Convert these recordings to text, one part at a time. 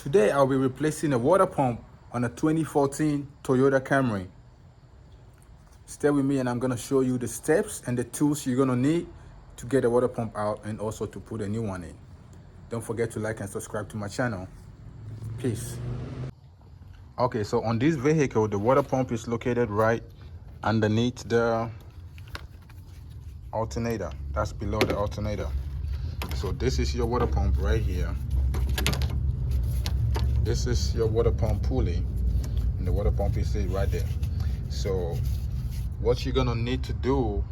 Today I'll be replacing a water pump on a 2014 Toyota Camry. Stay with me and I'm gonna show you the steps and the tools you're gonna need to get the water pump out and also to put a new one in. Don't forget to like and subscribe to my channel. Peace. Okay, so on this vehicle, the water pump is located right underneath the alternator. That's below the alternator. So this is your water pump right here. This is your water pump pulley, and the water pump is right there. So what you're gonna need to do,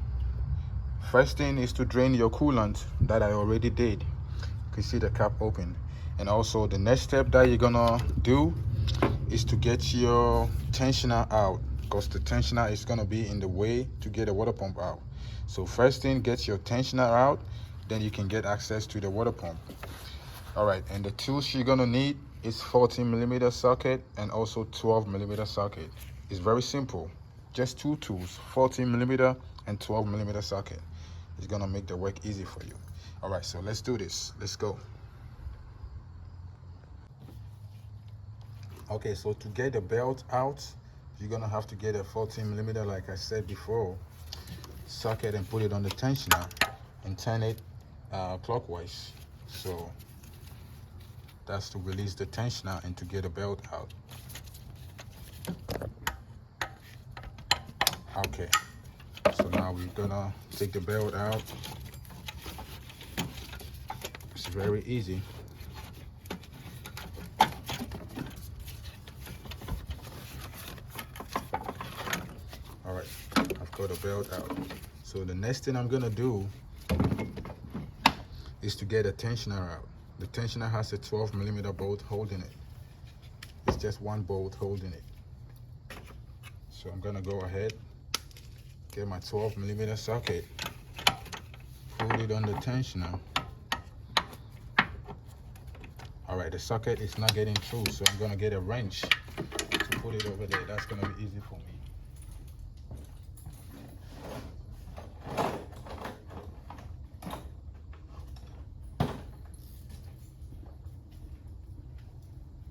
first thing is to drain your coolant that I already did. You can see the cap open. And also the next step that you're gonna do is to get your tensioner out, because the tensioner is gonna be in the way to get the water pump out. So first thing, get your tensioner out, then you can get access to the water pump. All right, and the tools you're gonna need is 14mm socket and also 12mm socket. It's very simple, just two tools, 14mm and 12mm socket. It's gonna make the work easy for you. All right, so let's do this. Let's go. Okay, so to get the belt out, you're gonna have to get a 14mm, like I said before, socket and put it on the tensioner and turn it clockwise. So that's to release the tensioner and to get the belt out. Okay, so now we're gonna take the belt out. It's very easy. All right, I've got the belt out. So the next thing I'm gonna do is to get a tensioner out. The tensioner has a 12mm bolt holding it. It's just one bolt holding it. So I'm gonna go ahead, get my 12mm socket, put it on the tensioner. All right, the socket is not getting through, so I'm gonna get a wrench to put it over there. That's gonna be easy for me.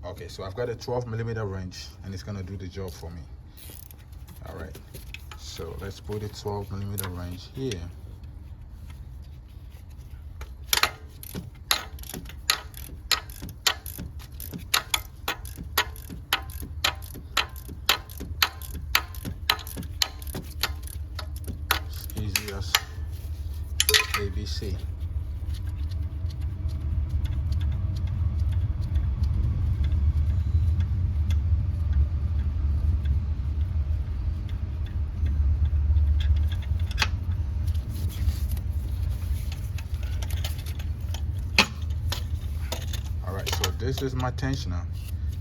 Okay, so I've got a 12mm wrench and it's gonna do the job for me. All right, so let's put a 12mm wrench here. It's easy as ABC. So this is my tensioner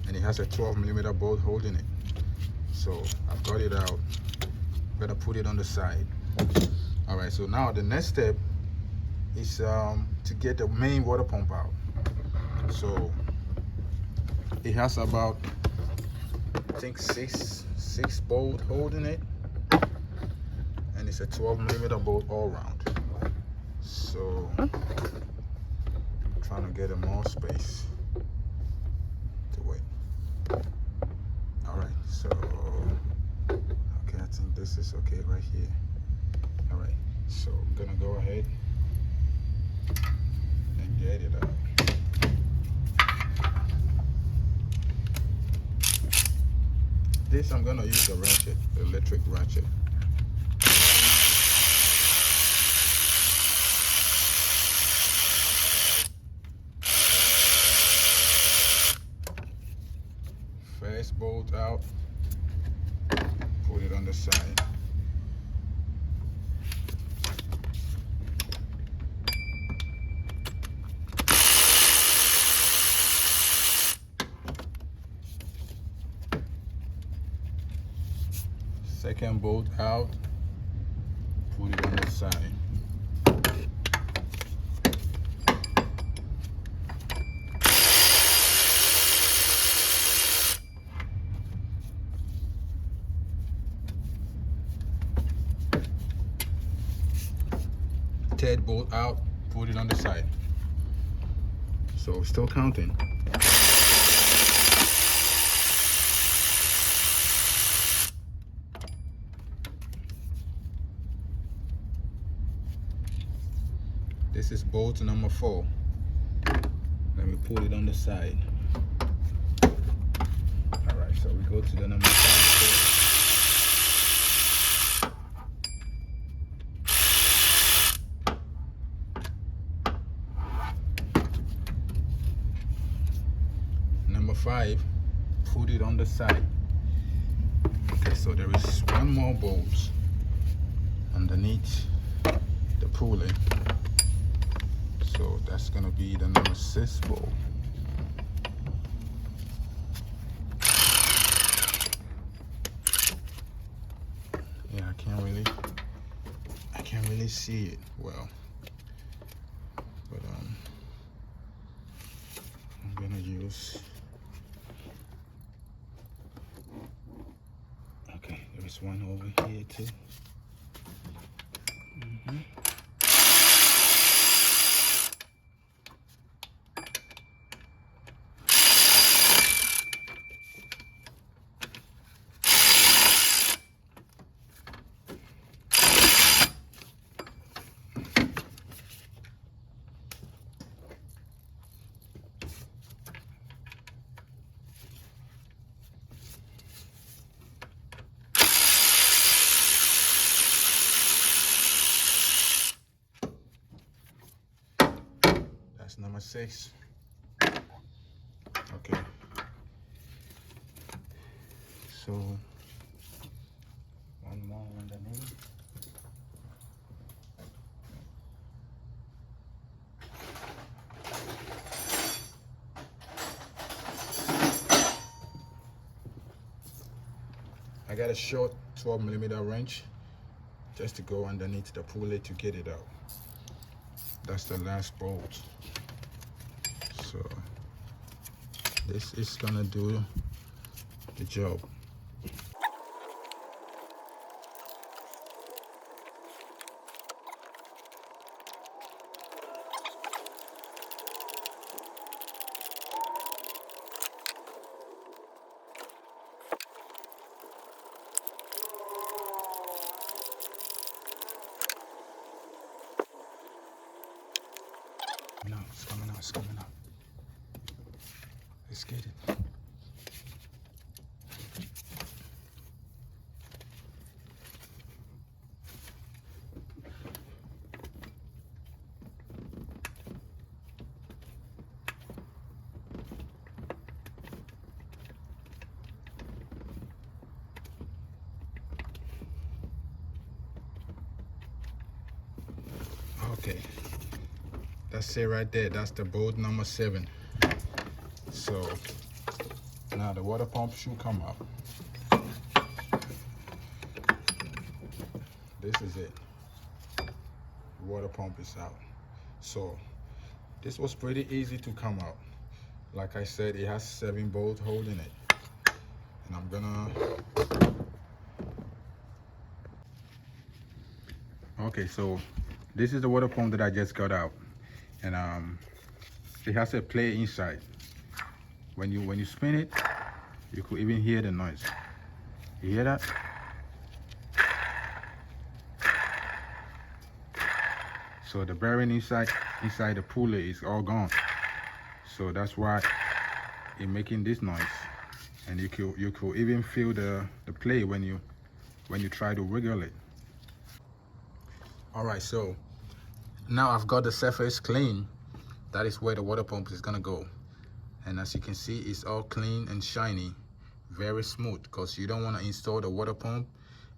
and it has a 12mm bolt holding it. So I've got it out. I'm gonna put it on the side. All right, so now the next step is to get the main water pump out. So it has about, I think six bolt holding it, and it's a 12mm bolt all around. So I'm trying to get more space to wait. All right, so okay, I think this is okay right here. All right, so I'm gonna go ahead and get it out. This I'm gonna use the ratchet, the electric ratchet. First bolt out, put it on the side. Second bolt out, put it on the side. Third bolt out, put it on the side. So still counting. This is bolt number 4. Let me put it on the side. Alright, so we go to the number 5. Number 5, put it on the side. Okay, so there is one more bolt underneath the pulley. So that's gonna be the number 6 bolt. Yeah, I can't really see it well, but I'm gonna use. Okay, there's one over here too. That's number 6. Okay. So one more underneath. I got a short 12mm wrench just to go underneath the pulley to get it out. That's the last bolt. So this is gonna do the job. No, it's coming out, it's coming out. Let's get it. Okay, that's it right there. That's the bolt number 7. So now the water pump should come up. This is it. The water pump is out. So this was pretty easy to come out. Like I said, it has 7 bolts holding it. And I'm gonna... Okay, so this is the water pump that I just got out. And it has a plate inside. When you spin it, you could even hear the noise. You hear that? So the bearing inside the pulley is all gone. So that's why it's making this noise. And you could even feel the plate when you try to wiggle it. All right, so now I've got the surface clean. That is where the water pump is gonna go. And as you can see, it's all clean and shiny, very smooth, because you don't want to install the water pump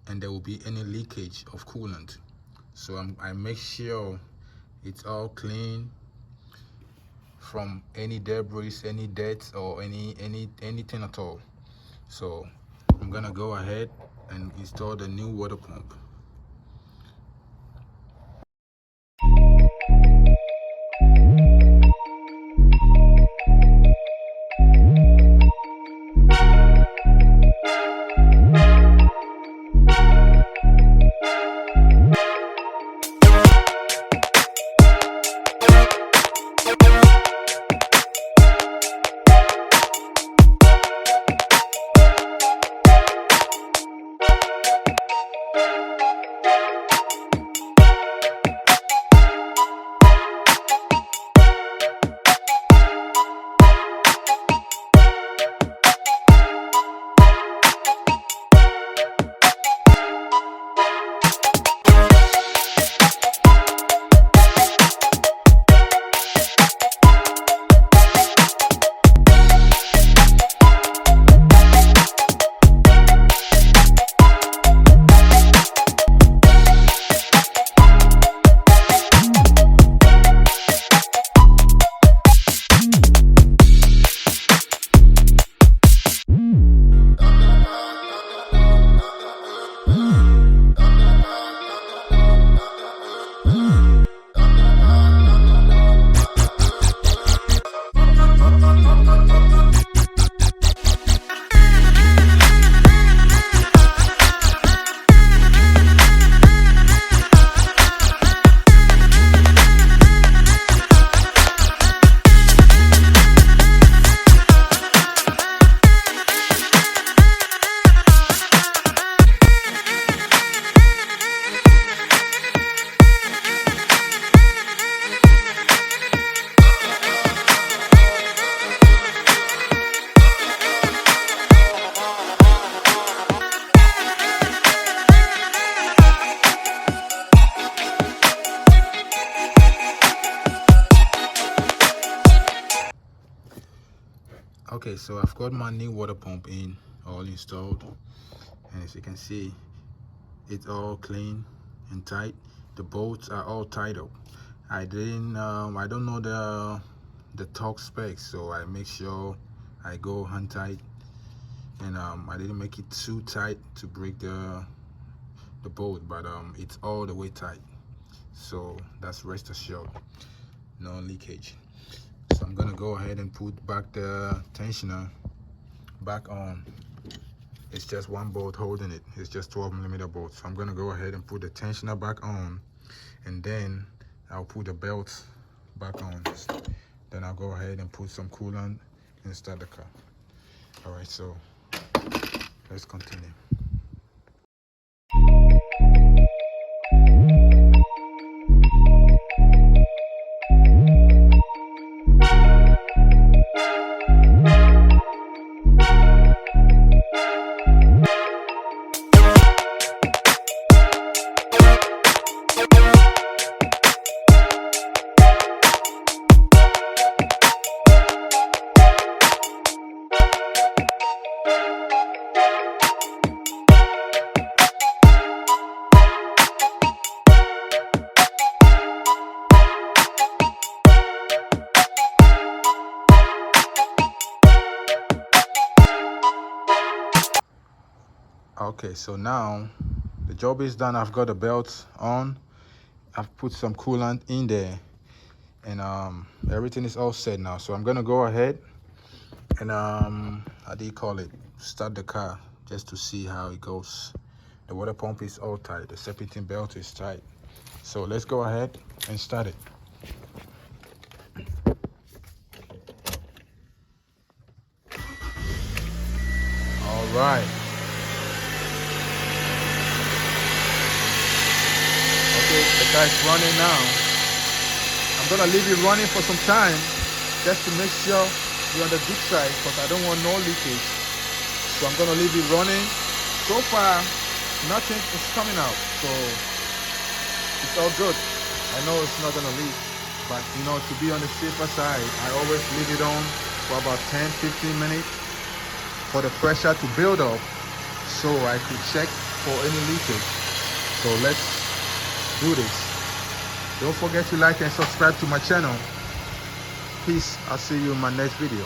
and there will be any leakage of coolant. So I make sure it's all clean from any debris, any dirt, or anything at all. So I'm gonna go ahead and install the new water pump. Okay, so I've got my new water pump all installed, and as you can see, it's all clean and tight. The bolts are all tied up. I don't know the torque specs, so I make sure I go hand tight, and I didn't make it too tight to break the bolt, but it's all the way tight, so that's rest assured, no leakage. So I'm gonna go ahead and put back the tensioner back on. It's just one bolt holding it. It's just 12mm bolt. So I'm gonna go ahead and put the tensioner back on, and then I'll put the belt back on. Then I'll go ahead and put some coolant and start the car. All right, so let's continue. Okay, so now the job is done. I've got the belt on, I've put some coolant in there, and everything is all set now. So I'm gonna go ahead and how do you call it, start the car just to see how it goes. The water pump is all tight, the separating belt is tight, so let's go ahead and start it. All right. Okay, the car is running now. I'm gonna leave it running for some time just to make sure you're on the deep side, because I don't want no leakage. So I'm gonna leave it running. So far, nothing is coming out, so it's all good. I know it's not gonna leak, but you know, to be on the safer side, I always leave it on for about 10-15 minutes for the pressure to build up, so I could check for any leakage. So let's do this. Don't forget to like and subscribe to my channel. Peace. I'll see you in my next video.